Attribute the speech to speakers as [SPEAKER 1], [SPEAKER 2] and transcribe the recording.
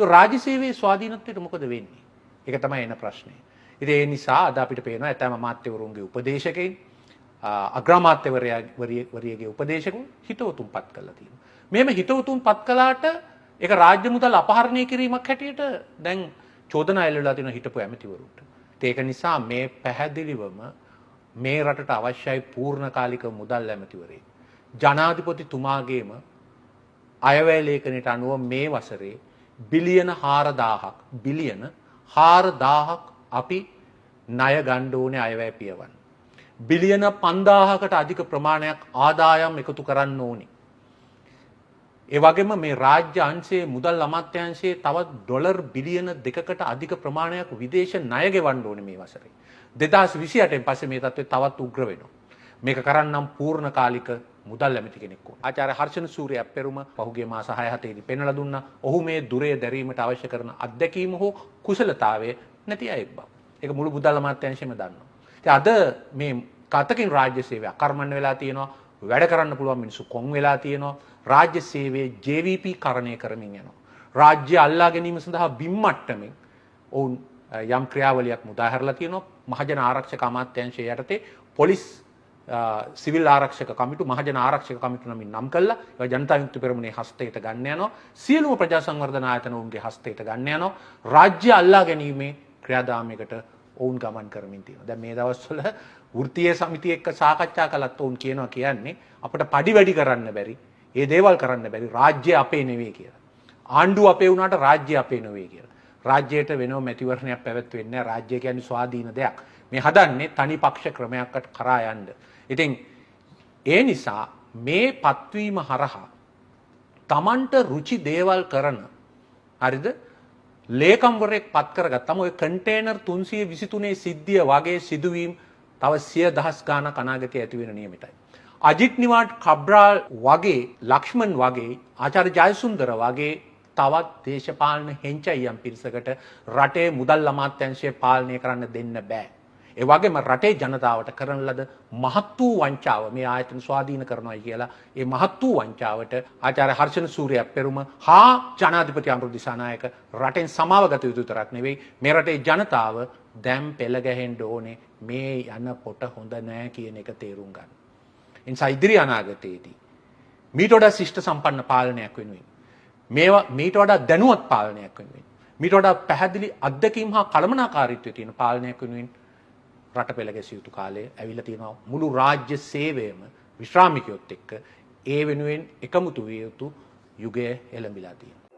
[SPEAKER 1] රාජ්‍ය සේවයේ ස්වාධීනත්වයට මොකද වෙන්නේ? ඒක තමයි එන ප්‍රශ්නේ. ඉතින් ඒ නිසා අද අපිට පේනවා ඇතැම් අමාත්‍යවරුන්ගේ උපදේශකයින් අග්‍රාමාත්‍යවරයාගේ උපදේශකුන් හිතවතුන්පත් කළා තියෙනවා. මෙහෙම හිතවතුන්පත් කළාට ඒක රාජ්‍ය මුදල් අපහරණය කිරීමක් හැටියට දැන් චෝදනා එල්ලලා තියෙනවා හිටපු ඇමතිවරුන්ට. ඒක නිසා මේ පැහැදිලිවම මේ රටට අවශ්‍යයි පූර්ණකාලික මුදල් ඇමතිවරයෙක්. ජනාධිපතිතුමාගේම අයවැය ලේඛනයට අනුව මේ වසරේ බිලියන 4000ක් අපි ණය ගන්න ඕනේ අයවැය පියවන්න. බිලියන 5000කට අධික ප්‍රමාණයක් ආදායම් එකතු කරන්න ඕනේ. ඒ වගේම මේ රාජ්‍ය අංශයේ මුදල් අමාත්‍යාංශයේ තවත් ඩොලර් බිලියන 2කට අධික ප්‍රමාණයක් විදේශ ණය ගෙවන්න ඕනේ මේ වසරේ. 2028න් පස්සේ මේ තත්ත්වය තවත් උග්‍ර වෙනවා. මේක කරන්නම් පූර්ණකාලික මුදල් ඇමති කෙනෙක් ඕන. ආචාර්ය හර්ෂණ සූරිය අප්පෙරුම පහුගිය මාස 6-7 දී පෙන්වලා දුන්නා. ඔහු මේ දුරේ දැරීමට අවශ්‍ය කරන අත්දැකීම හෝ කුසලතාවය නැති අයෙක් බව. ඒක මුළු මුදල් අමාත්‍යාංශයම දන්නවා. ඉතින් අද මේ කතකින් රාජ්‍ය සේවය අකර්මණ්‍ය වෙලා තියෙනවා. වැඩ කරන්න පුළුවන් මිනිස්සු කොන් වෙලා තියෙනවා. රාජ්‍ය සේවයේ JVP කරණය කරමින් යනවා. රාජ්‍ය අල්ලා ගැනීම සඳහා බිම් මට්ටමින් ඔවුන් යම් ක්‍රියාවලියක් මුදා හැරලා තියෙනවා. මහජන ආරක්ෂක අමාත්‍යාංශය යටතේ පොලිස් සිවිල් ආරක්ෂක කමිටු මහජන ආරක්ෂක කමිටු නමින් නම් කළා. ඒවා ජනතා විමුක්ති පෙරමුණේ හස්තයට ගන්න යනවා. සියලුම ප්‍රජා සංවර්ධන ආයතන උන්ගේ හස්තයට ගන්න යනවා. රාජ්‍ය අල්ලා ගැනීමේ ක්‍රියාදාමයකට ඔවුන් ගමන් කරමින් තියෙනවා. දැන් මේ දවස්වල වෘත්තීය සමිතිය එක්ක සාකච්ඡා කළත් ඔවුන් කියන්නේ අපිට පඩි වැඩි කරන්න බැරි, ඒ දේවල් කරන්න බැරි, රාජ්‍ය අපේ නෙවෙයි කියලා. ආණ්ඩුව අපේ වුණාට රාජ්‍ය අපේ නෙවෙයි කියලා. රාජ්‍යයට වෙනම මැතිවරණයක් පැවැත්වෙන්නේ නැහැ. රාජ්‍ය කියන්නේ ස්වාධීන දෙයක්. මේ හදන්නේ තනි පක්ෂ ක්‍රමයකට කරා යන්න. ඉතින් ඒ නිසා මේ පත්වීම හරහා Tamanට රුචි දේවල් කරන හරිද ලේකම්වරයෙක් පත් කරගත්තම ඔය කන්ටේනර් 323 සිද්ධිය වගේ සිදුවීම් තව 100,000 ගාණක් අනාගතයේ ඇති වෙන නියමිතයි. අජිත් නිවාඩ් කබ්‍රාල් වගේ, ලක්ෂ්මන් වගේ, ආචාර්ය ජයසුන්දර වගේ තවත් දේශපාලන හෙංචයියන් පිරිසකට රටේ මුදල් අමාත්‍යාංශය පාලනය කරන්න දෙන්න බෑ. ඒ වගේම රටේ ජනතාවට කරන ලද මහත් වූ වංචාව මේ ආයතන ස්වාධීන කරනවායි කියලා ඒ මහත් වූ වංචාවට ආචාර්ය හර්ෂණ සූරිය අප්පෙරුම හා ජනාධිපති අමරු දිසානායක රටෙන් සමාව ගත යුතු තරක් නෙවෙයි මේ රටේ ජනතාව දැන් පෙළ ගැහෙන්න ඕනේ මේ යන පොට හොඳ නෑ කියන එක තේරුම් ගන්න. ඒ නිසා ඉදිරි අනාගතයේදී මීට වඩා ශිෂ්ට සම්පන්න පාලනයක් වෙනුවෙන් මීට වඩා දැනුවත් පාලනයක් වෙනුවෙන් මීට වඩා පැහැදිලි අත්දැකීම් හා කළමනාකාරීත්වය තියෙන පාලනයක් වෙනුවෙන් රට පෙළ ගැසිය යුතු කාලය ඇවිල්ලා තියෙනවා. මුළු රාජ්‍ය සේවයම විශ්‍රාමිකයොත් එක්ක ඒ වෙනුවෙන් එකමුතු විය යුතු යුගය එළඹිලා තියෙනවා.